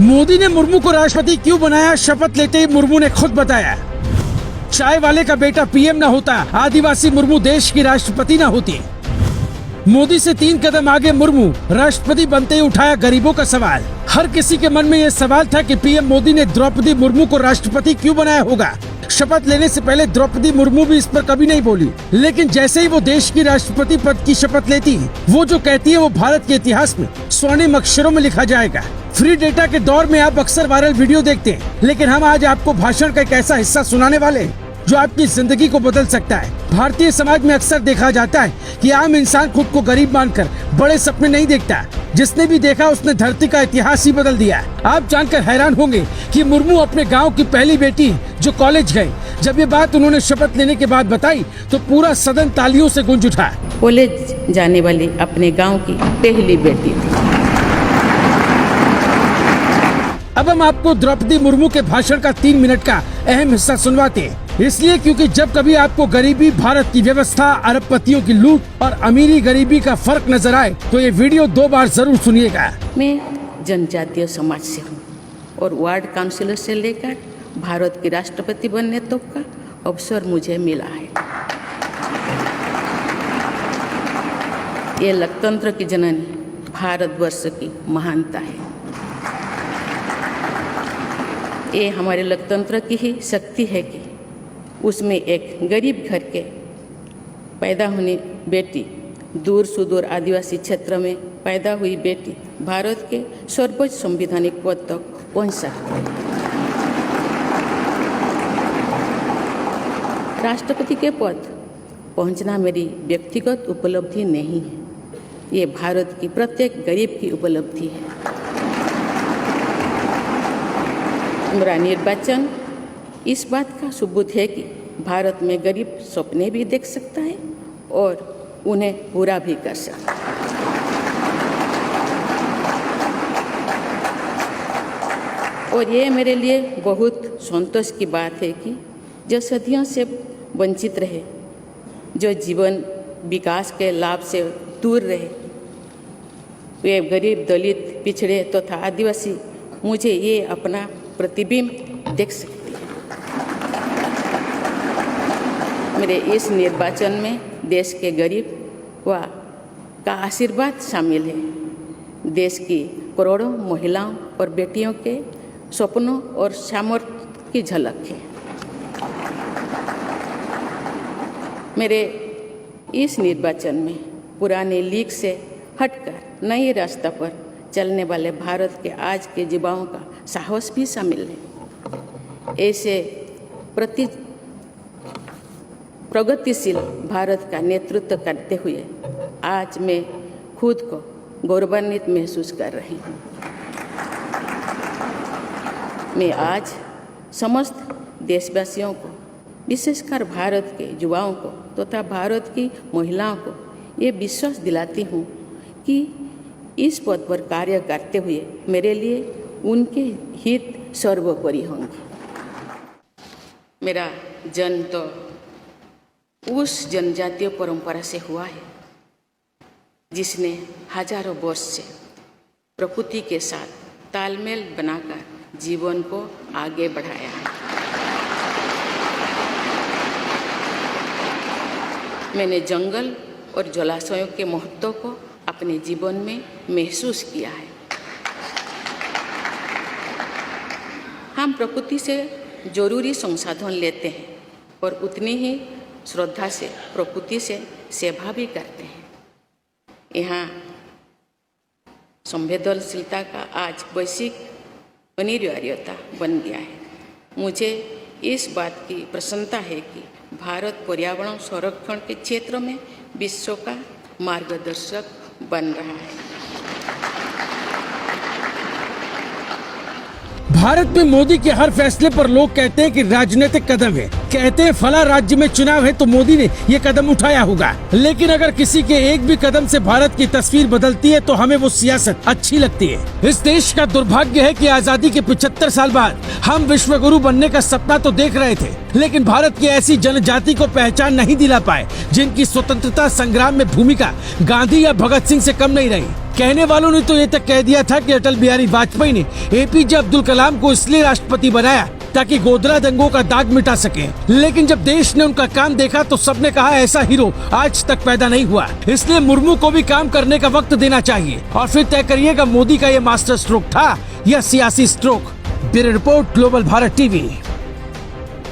मोदी ने मुर्मू को राष्ट्रपति क्यों बनाया, शपथ लेते ही मुर्मू ने खुद बताया। चाय वाले का बेटा पीएम न होता, आदिवासी मुर्मू देश की राष्ट्रपति न होती। मोदी से 3 कदम आगे मुर्मू, राष्ट्रपति बनते ही उठाया गरीबों का सवाल। हर किसी के मन में यह सवाल था कि पीएम मोदी ने द्रौपदी मुर्मू को राष्ट्रपति क्यों बनाया होगा। शपथ लेने से पहले द्रौपदी मुर्मू भी इस पर कभी नहीं बोली, लेकिन जैसे ही वो देश की राष्ट्रपति पद की शपथ लेती है, वो जो कहती है वो भारत के इतिहास में स्वर्णिम अक्षरों में लिखा जाएगा। फ्री डेटा के दौर में आप अक्सर वायरल वीडियो देखते हैं, लेकिन हम आज आपको भाषण का एक ऐसा हिस्सा सुनाने वाले हैं जो आपकी जिंदगी को बदल सकता है। भारतीय समाज में अक्सर देखा जाता है कि आम इंसान खुद को गरीब मानकर बड़े सपने नहीं देखता। जिसने भी देखा उसने धरती का इतिहास ही बदल दिया। आप जानकर हैरान होंगे कि मुर्मू अपने गांव की पहली बेटी जो कॉलेज गए। जब ये बात उन्होंने शपथ लेने के बाद बताई तो पूरा सदन तालियों से गूंज उठा। कॉलेज जाने वाली अपने गाँव की पहली बेटी थी। अब हम आपको द्रौपदी मुर्मू के भाषण का 3 मिनट का अहम हिस्सा सुनवाते हैं, इसलिए क्योंकि जब कभी आपको गरीबी, भारत की व्यवस्था, अरबपतियों की लूट और अमीरी गरीबी का फर्क नजर आए तो ये वीडियो 2 बार जरूर सुनिएगा। मैं जनजातीय समाज से हूँ और वार्ड काउंसिलर से लेकर भारत की राष्ट्रपति बनने तक का अवसर मुझे मिला है। ये लोकतंत्र की जननी भारतवर्ष की महानता है। ये हमारे लोकतंत्र की ही शक्ति है कि उसमें एक गरीब घर के पैदा होने बेटी, दूर सुदूर आदिवासी क्षेत्र में पैदा हुई बेटी भारत के सर्वोच्च संवैधानिक पद तक पहुंच सकती है। राष्ट्रपति के पद पहुंचना मेरी व्यक्तिगत उपलब्धि नहीं है, ये भारत की प्रत्येक गरीब की उपलब्धि है। मेरा निर्वाचन इस बात का सबूत है कि भारत में गरीब सपने भी देख सकता है और उन्हें पूरा भी कर सकता है। और ये मेरे लिए बहुत संतोष की बात है कि जो सदियों से वंचित रहे, जो जीवन विकास के लाभ से दूर रहे, वे गरीब, दलित, पिछड़े तथा आदिवासी मुझे ये अपना प्रतिबिंब देख सकती है। मेरे इस निर्वाचन में देश के गरीब व का आशीर्वाद शामिल है। देश की करोड़ों महिलाओं और बेटियों के सपनों और सामर्थ्य की झलक है। मेरे इस निर्वाचन में पुराने लीग से हटकर नए रास्ते पर चलने वाले भारत के आज के युवाओं का साहस भी शामिल है। ऐसे प्रगतिशील भारत का नेतृत्व करते हुए आज मैं खुद को गौरवान्वित महसूस कर रही हूँ। मैं आज समस्त देशवासियों को, विशेषकर भारत के युवाओं को तथा भारत की महिलाओं को ये विश्वास दिलाती हूँ कि इस पद पर कार्य करते हुए मेरे लिए उनके हित सर्वोपरि होंगे। मेरा जन्म तो उस जनजातीय परंपरा से हुआ है जिसने हजारों वर्ष से प्रकृति के साथ तालमेल बनाकर जीवन को आगे बढ़ाया है। मैंने जंगल और जलाशयों के महत्व को अपने जीवन में महसूस किया है। हम प्रकृति से जरूरी संसाधन लेते हैं और उतनी ही श्रद्धा से प्रकृति से सेवा भी करते हैं। यहाँ संवेदनशीलता का आज वैश्विक अनिवार्यता बन गया है। मुझे इस बात की प्रसन्नता है कि भारत पर्यावरण संरक्षण के क्षेत्र में विश्व का मार्गदर्शक बन रहा है। भारत में मोदी के हर फैसले पर लोग कहते हैं कि राजनीतिक कदम है। कहते हैं फला राज्य में चुनाव है तो मोदी ने ये कदम उठाया होगा, लेकिन अगर किसी के एक भी कदम से भारत की तस्वीर बदलती है तो हमें वो सियासत अच्छी लगती है। इस देश का दुर्भाग्य है कि आजादी के 75 साल बाद हम विश्व गुरु बनने का सपना तो देख रहे थे, लेकिन भारत की ऐसी जनजाति को पहचान नहीं दिला पाए जिनकी स्वतंत्रता संग्राम में भूमिका गांधी या भगत सिंह से कम नहीं रही। कहने वालों ने तो ये तक कह दिया था कि अटल बिहारी वाजपेयी ने एपीजे अब्दुल कलाम को इसलिए राष्ट्रपति बनाया ताकि गोधरा दंगों का दाग मिटा सके, लेकिन जब देश ने उनका काम देखा तो सबने कहा ऐसा हीरो आज तक पैदा नहीं हुआ। इसलिए मुर्मू को भी काम करने का वक्त देना चाहिए और फिर तय करिएगा मोदी का ये मास्टर स्ट्रोक था या सियासी stroke. Bureau report, global Bharat TV.